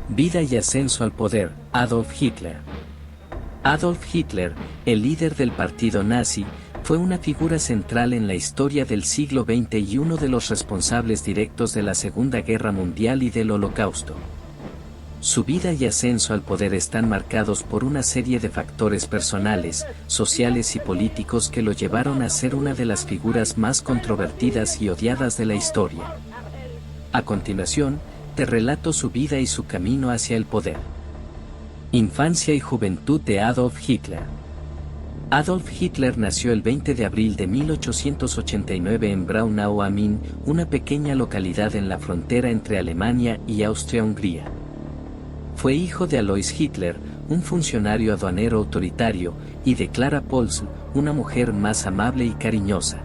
Vida y ascenso al poder, Adolf Hitler. Adolf Hitler, el líder del partido nazi, fue una figura central en la historia del siglo XX y uno de los responsables directos de la Segunda Guerra Mundial y del Holocausto. Su vida y ascenso al poder están marcados por una serie de factores personales, sociales y políticos que lo llevaron a ser una de las figuras más controvertidas y odiadas de la historia. A continuación, te relato su vida y su camino hacia el poder. Infancia y juventud de Adolf Hitler. Adolf Hitler nació el 20 de abril de 1889 en Braunau am Inn, una pequeña localidad en la frontera entre Alemania y Austria-Hungría. Fue hijo de Alois Hitler, un funcionario aduanero autoritario, y de Clara Pölzl, una mujer más amable y cariñosa.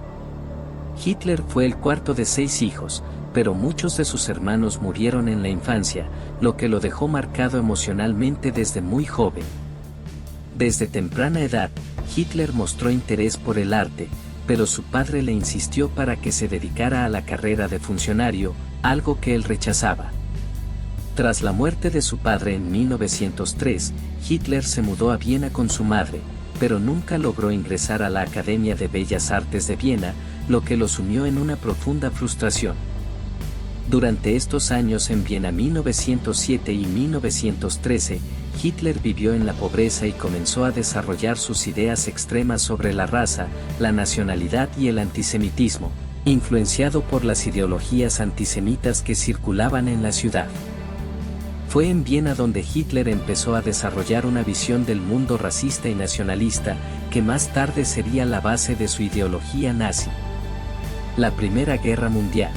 Hitler fue el cuarto de 6 hijos, pero muchos de sus hermanos murieron en la infancia, lo que lo dejó marcado emocionalmente desde muy joven. Desde temprana edad, Hitler mostró interés por el arte, pero su padre le insistió para que se dedicara a la carrera de funcionario, algo que él rechazaba. Tras la muerte de su padre en 1903, Hitler se mudó a Viena con su madre, pero nunca logró ingresar a la Academia de Bellas Artes de Viena, lo que lo sumió en una profunda frustración. Durante estos años en Viena 1907 y 1913, Hitler vivió en la pobreza y comenzó a desarrollar sus ideas extremas sobre la raza, la nacionalidad y el antisemitismo, influenciado por las ideologías antisemitas que circulaban en la ciudad. Fue en Viena donde Hitler empezó a desarrollar una visión del mundo racista y nacionalista, que más tarde sería la base de su ideología nazi. La Primera Guerra Mundial.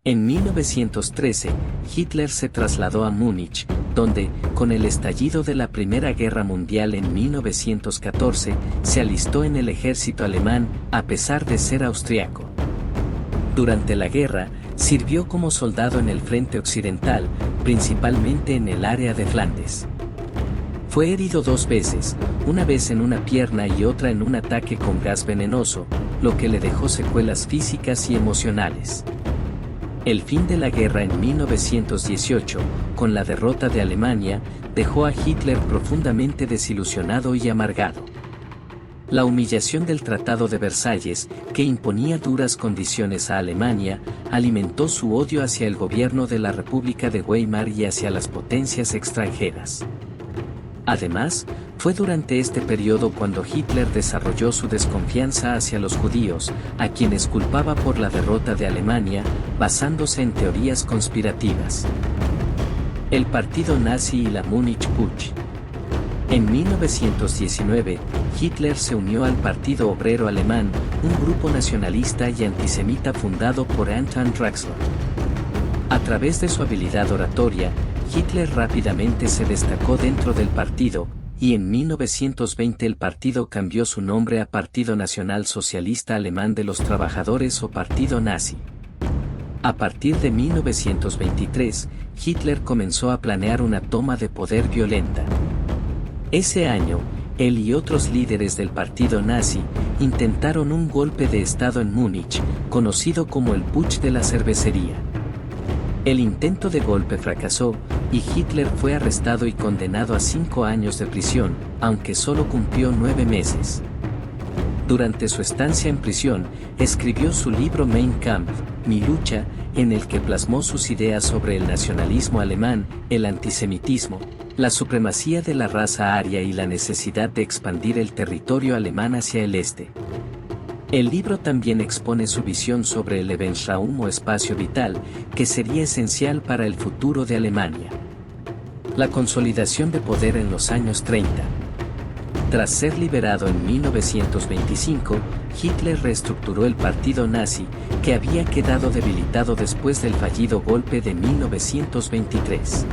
En 1913, Hitler se trasladó a Múnich, donde, con el estallido de la Primera Guerra Mundial en 1914, se alistó en el ejército alemán, a pesar de ser austriaco. Durante la guerra, sirvió como soldado en el frente occidental, principalmente en el área de Flandes. Fue herido 2 veces, una vez en una pierna y otra en un ataque con gas venenoso, lo que le dejó secuelas físicas y emocionales. El fin de la guerra en 1918, con la derrota de Alemania, dejó a Hitler profundamente desilusionado y amargado. La humillación del Tratado de Versalles, que imponía duras condiciones a Alemania, alimentó su odio hacia el gobierno de la República de Weimar y hacia las potencias extranjeras. Además, fue durante este periodo cuando Hitler desarrolló su desconfianza hacia los judíos, a quienes culpaba por la derrota de Alemania, basándose en teorías conspirativas. El partido nazi y la Munich Putsch. En 1919, Hitler se unió al Partido Obrero Alemán, un grupo nacionalista y antisemita fundado por Anton Drexler. A través de su habilidad oratoria, Hitler rápidamente se destacó dentro del partido, y en 1920 el partido cambió su nombre a Partido Nacional Socialista Alemán de los Trabajadores o Partido Nazi. A partir de 1923, Hitler comenzó a planear una toma de poder violenta. Ese año, él y otros líderes del partido nazi intentaron un golpe de Estado en Múnich, conocido como el Putsch de la Cervecería. El intento de golpe fracasó, y Hitler fue arrestado y condenado a 5 años de prisión, aunque solo cumplió 9 meses. Durante su estancia en prisión, escribió su libro Mein Kampf, Mi lucha, en el que plasmó sus ideas sobre el nacionalismo alemán, el antisemitismo, la supremacía de la raza aria y la necesidad de expandir el territorio alemán hacia el este. El libro también expone su visión sobre el Lebensraum o espacio vital, que sería esencial para el futuro de Alemania. La consolidación de poder en los años 30. Tras ser liberado en 1925, Hitler reestructuró el partido nazi, que había quedado debilitado después del fallido golpe de 1923.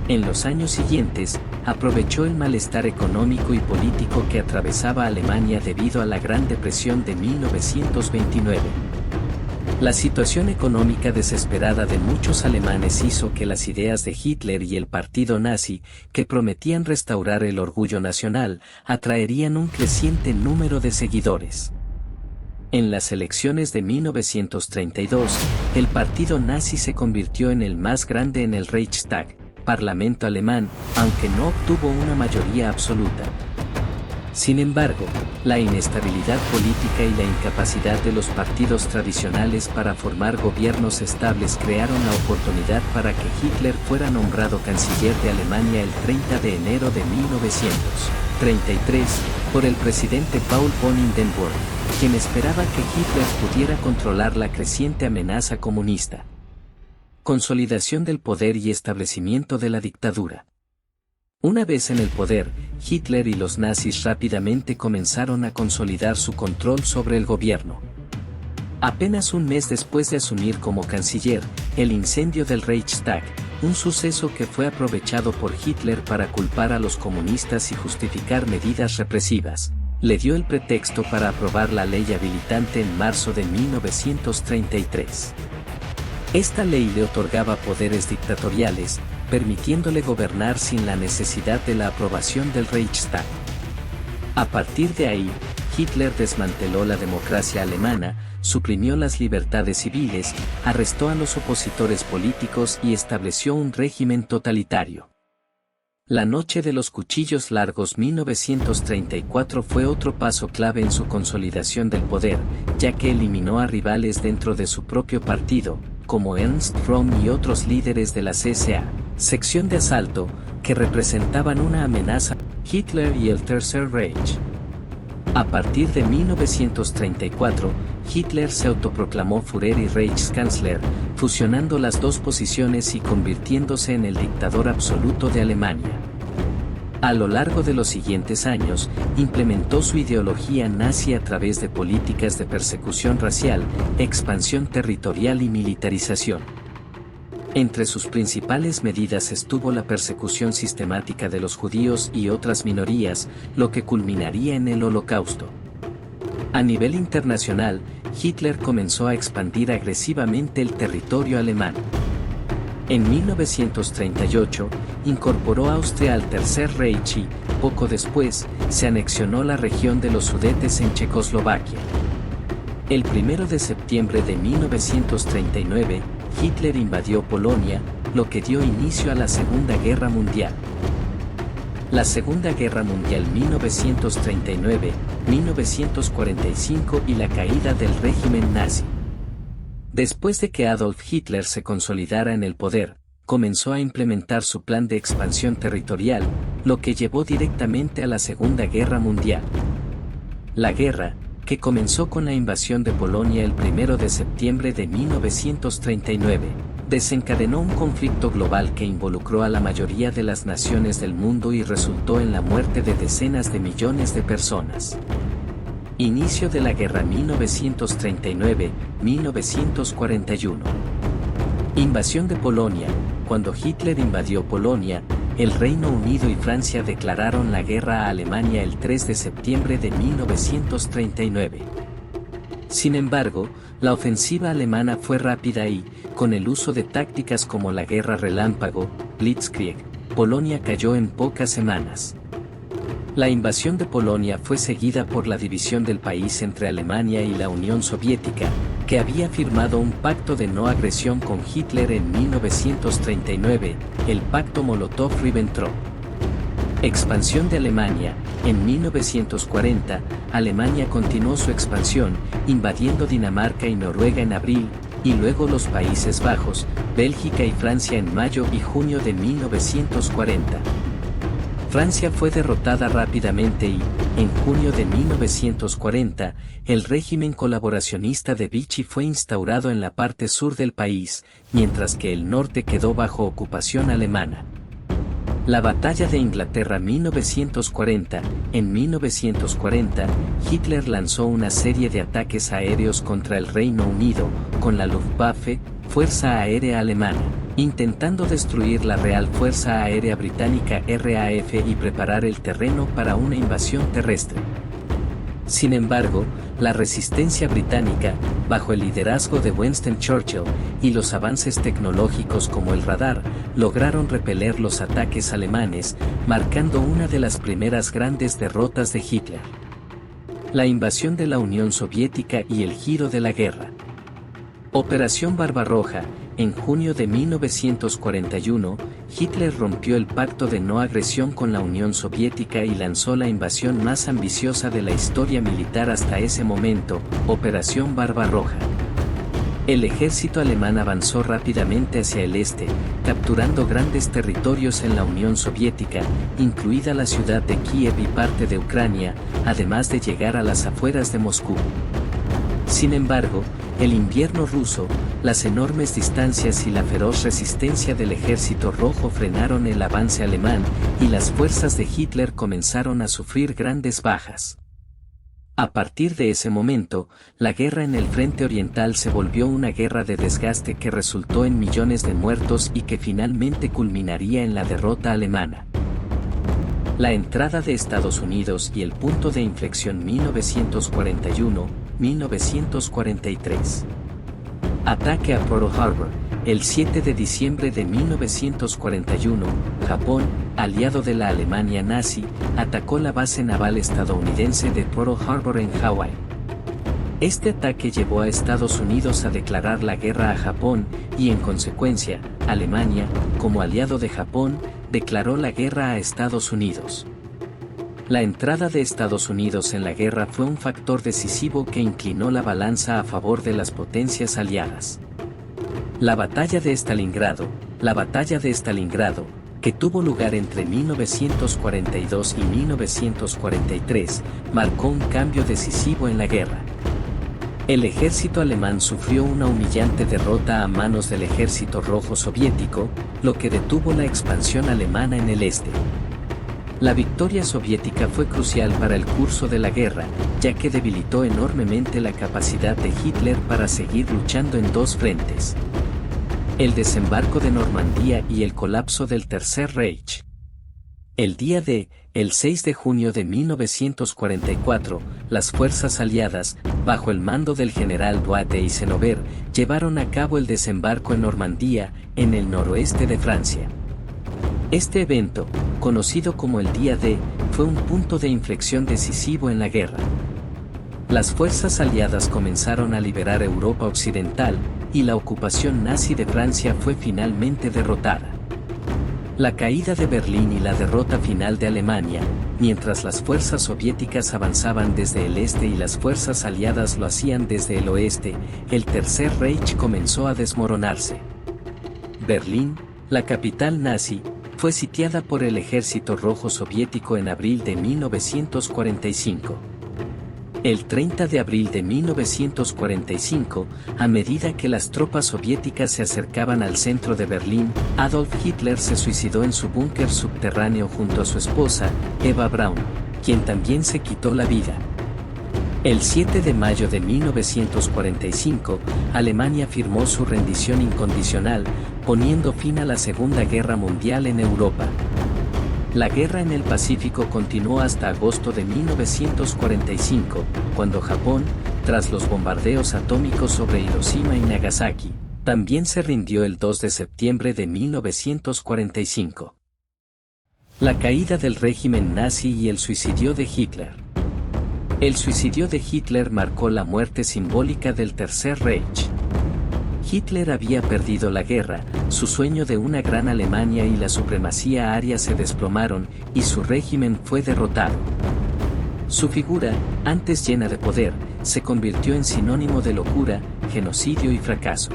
En los años siguientes, aprovechó el malestar económico y político que atravesaba Alemania debido a la Gran Depresión de 1929. La situación económica desesperada de muchos alemanes hizo que las ideas de Hitler y el partido nazi, que prometían restaurar el orgullo nacional, atraerían un creciente número de seguidores. En las elecciones de 1932, el partido nazi se convirtió en el más grande en el Reichstag, Parlamento alemán, aunque no obtuvo una mayoría absoluta. Sin embargo, la inestabilidad política y la incapacidad de los partidos tradicionales para formar gobiernos estables crearon la oportunidad para que Hitler fuera nombrado canciller de Alemania el 30 de enero de 1933, por el presidente Paul von Hindenburg, quien esperaba que Hitler pudiera controlar la creciente amenaza comunista. Consolidación del poder y establecimiento de la dictadura. Una vez en el poder, Hitler y los nazis rápidamente comenzaron a consolidar su control sobre el gobierno. Apenas un mes después de asumir como canciller, el incendio del Reichstag, un suceso que fue aprovechado por Hitler para culpar a los comunistas y justificar medidas represivas, le dio el pretexto para aprobar la ley habilitante en marzo de 1933. Esta ley le otorgaba poderes dictatoriales, permitiéndole gobernar sin la necesidad de la aprobación del Reichstag. A partir de ahí, Hitler desmanteló la democracia alemana, suprimió las libertades civiles, arrestó a los opositores políticos y estableció un régimen totalitario. La Noche de los Cuchillos Largos 1934 fue otro paso clave en su consolidación del poder, ya que eliminó a rivales dentro de su propio partido, como Ernst Röhm y otros líderes de la CSA, sección de asalto, que representaban una amenaza a Hitler y el Tercer Reich. A partir de 1934, Hitler se autoproclamó Führer y Reichskanzler, fusionando las dos posiciones y convirtiéndose en el dictador absoluto de Alemania. A lo largo de los siguientes años, implementó su ideología nazi a través de políticas de persecución racial, expansión territorial y militarización. Entre sus principales medidas estuvo la persecución sistemática de los judíos y otras minorías, lo que culminaría en el Holocausto. A nivel internacional, Hitler comenzó a expandir agresivamente el territorio alemán. En 1938, incorporó Austria al Tercer Reich y, poco después, se anexionó la región de los Sudetes en Checoslovaquia. El 1 de septiembre de 1939, Hitler invadió Polonia, lo que dio inicio a la Segunda Guerra Mundial. La Segunda Guerra Mundial 1939-1945 y la caída del régimen nazi. Después de que Adolf Hitler se consolidara en el poder, comenzó a implementar su plan de expansión territorial, lo que llevó directamente a la Segunda Guerra Mundial. La guerra, que comenzó con la invasión de Polonia el 1 de septiembre de 1939, desencadenó un conflicto global que involucró a la mayoría de las naciones del mundo y resultó en la muerte de decenas de millones de personas. Inicio de la guerra 1939-1941. Invasión de Polonia. Cuando Hitler invadió Polonia, el Reino Unido y Francia declararon la guerra a Alemania el 3 de septiembre de 1939. Sin embargo, la ofensiva alemana fue rápida y, con el uso de tácticas como la guerra relámpago, Blitzkrieg, Polonia cayó en pocas semanas. La invasión de Polonia fue seguida por la división del país entre Alemania y la Unión Soviética, que había firmado un pacto de no agresión con Hitler en 1939, el Pacto Molotov-Ribbentrop. Expansión de Alemania. En 1940, Alemania continuó su expansión, invadiendo Dinamarca y Noruega en abril, y luego los Países Bajos, Bélgica y Francia en mayo y junio de 1940. Francia fue derrotada rápidamente y, en junio de 1940, el régimen colaboracionista de Vichy fue instaurado en la parte sur del país, mientras que el norte quedó bajo ocupación alemana. La Batalla de Inglaterra 1940. En 1940, Hitler lanzó una serie de ataques aéreos contra el Reino Unido, con la Luftwaffe, Fuerza Aérea Alemana, intentando destruir la Real Fuerza Aérea Británica RAF y preparar el terreno para una invasión terrestre. Sin embargo, la resistencia británica, bajo el liderazgo de Winston Churchill, y los avances tecnológicos como el radar, lograron repeler los ataques alemanes, marcando una de las primeras grandes derrotas de Hitler. La invasión de la Unión Soviética y el giro de la guerra. Operación Barbarroja. En junio de 1941, Hitler rompió el pacto de no agresión con la Unión Soviética y lanzó la invasión más ambiciosa de la historia militar hasta ese momento, Operación Barbarroja. El ejército alemán avanzó rápidamente hacia el este, capturando grandes territorios en la Unión Soviética, incluida la ciudad de Kiev y parte de Ucrania, además de llegar a las afueras de Moscú. Sin embargo, el invierno ruso, las enormes distancias y la feroz resistencia del ejército rojo frenaron el avance alemán, y las fuerzas de Hitler comenzaron a sufrir grandes bajas. A partir de ese momento, la guerra en el frente oriental se volvió una guerra de desgaste que resultó en millones de muertos y que finalmente culminaría en la derrota alemana. La entrada de Estados Unidos y el punto de inflexión 1941-1943. Ataque a Pearl Harbor. El 7 de diciembre de 1941, Japón, aliado de la Alemania nazi, atacó la base naval estadounidense de Pearl Harbor en Hawái. Este ataque llevó a Estados Unidos a declarar la guerra a Japón y, en consecuencia, Alemania, como aliado de Japón, declaró la guerra a Estados Unidos. La entrada de Estados Unidos en la guerra fue un factor decisivo que inclinó la balanza a favor de las potencias aliadas. La batalla de Stalingrado, que tuvo lugar entre 1942 y 1943, marcó un cambio decisivo en la guerra. El ejército alemán sufrió una humillante derrota a manos del ejército rojo soviético, lo que detuvo la expansión alemana en el este. La victoria soviética fue crucial para el curso de la guerra, ya que debilitó enormemente la capacidad de Hitler para seguir luchando en dos frentes: el desembarco de Normandía y el colapso del Tercer Reich. El 6 de junio de 1944, las fuerzas aliadas, bajo el mando del general Dwight Eisenhower, llevaron a cabo el desembarco en Normandía, en el noroeste de Francia. Este evento, conocido como el Día D, fue un punto de inflexión decisivo en la guerra. Las fuerzas aliadas comenzaron a liberar Europa Occidental, y la ocupación nazi de Francia fue finalmente derrotada. La caída de Berlín y la derrota final de Alemania, mientras las fuerzas soviéticas avanzaban desde el este y las fuerzas aliadas lo hacían desde el oeste, el Tercer Reich comenzó a desmoronarse. Berlín, la capital nazi, fue sitiada por el ejército rojo soviético en abril de 1945. El 30 de abril de 1945, a medida que las tropas soviéticas se acercaban al centro de Berlín, Adolf Hitler se suicidó en su búnker subterráneo junto a su esposa, Eva Braun, quien también se quitó la vida. El 7 de mayo de 1945, Alemania firmó su rendición incondicional, poniendo fin a la Segunda Guerra Mundial en Europa. La guerra en el Pacífico continuó hasta agosto de 1945, cuando Japón, tras los bombardeos atómicos sobre Hiroshima y Nagasaki, también se rindió el 2 de septiembre de 1945. La caída del régimen nazi y el suicidio de Hitler. El suicidio de Hitler marcó la muerte simbólica del Tercer Reich. Hitler había perdido la guerra, su sueño de una gran Alemania y la supremacía aria se desplomaron, y su régimen fue derrotado. Su figura, antes llena de poder, se convirtió en sinónimo de locura, genocidio y fracaso.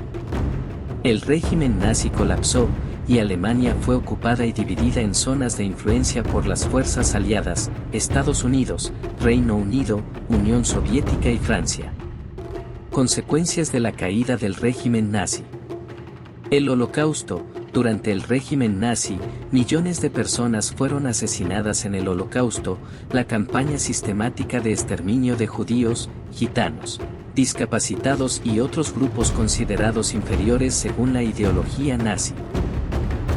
El régimen nazi colapsó, y Alemania fue ocupada y dividida en zonas de influencia por las fuerzas aliadas, Estados Unidos, Reino Unido, Unión Soviética y Francia. Consecuencias de la caída del régimen nazi. El Holocausto. Durante el régimen nazi, millones de personas fueron asesinadas en el Holocausto, la campaña sistemática de exterminio de judíos, gitanos, discapacitados y otros grupos considerados inferiores según la ideología nazi.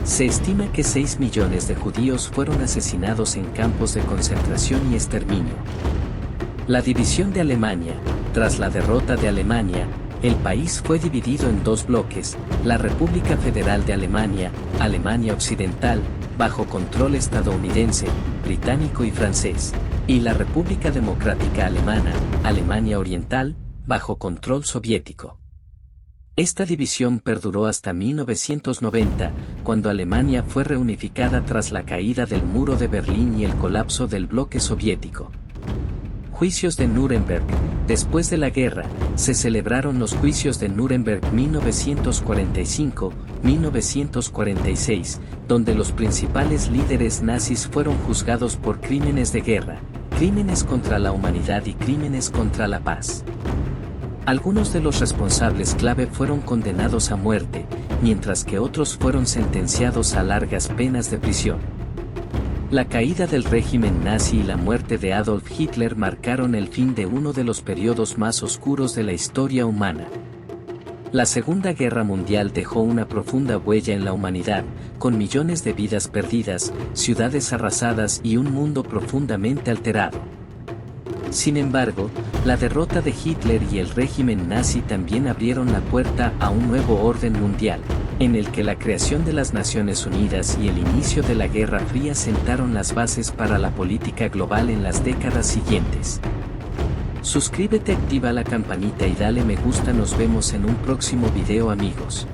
Se estima que 6 millones de judíos fueron asesinados en campos de concentración y exterminio. La división de Alemania. Tras la derrota de Alemania, el país fue dividido en dos bloques: la República Federal de Alemania, Alemania Occidental, bajo control estadounidense, británico y francés, y la República Democrática Alemana, Alemania Oriental, bajo control soviético. Esta división perduró hasta 1990, cuando Alemania fue reunificada tras la caída del muro de Berlín y el colapso del bloque soviético. Juicios de Nuremberg. Después de la guerra, se celebraron los juicios de Nuremberg 1945-1946, donde los principales líderes nazis fueron juzgados por crímenes de guerra, crímenes contra la humanidad y crímenes contra la paz. Algunos de los responsables clave fueron condenados a muerte, mientras que otros fueron sentenciados a largas penas de prisión. La caída del régimen nazi y la muerte de Adolf Hitler marcaron el fin de uno de los periodos más oscuros de la historia humana. La Segunda Guerra Mundial dejó una profunda huella en la humanidad, con millones de vidas perdidas, ciudades arrasadas y un mundo profundamente alterado. Sin embargo, la derrota de Hitler y el régimen nazi también abrieron la puerta a un nuevo orden mundial, en el que la creación de las Naciones Unidas y el inicio de la Guerra Fría sentaron las bases para la política global en las décadas siguientes. Suscríbete, activa la campanita y dale me gusta. Nos vemos en un próximo video, amigos.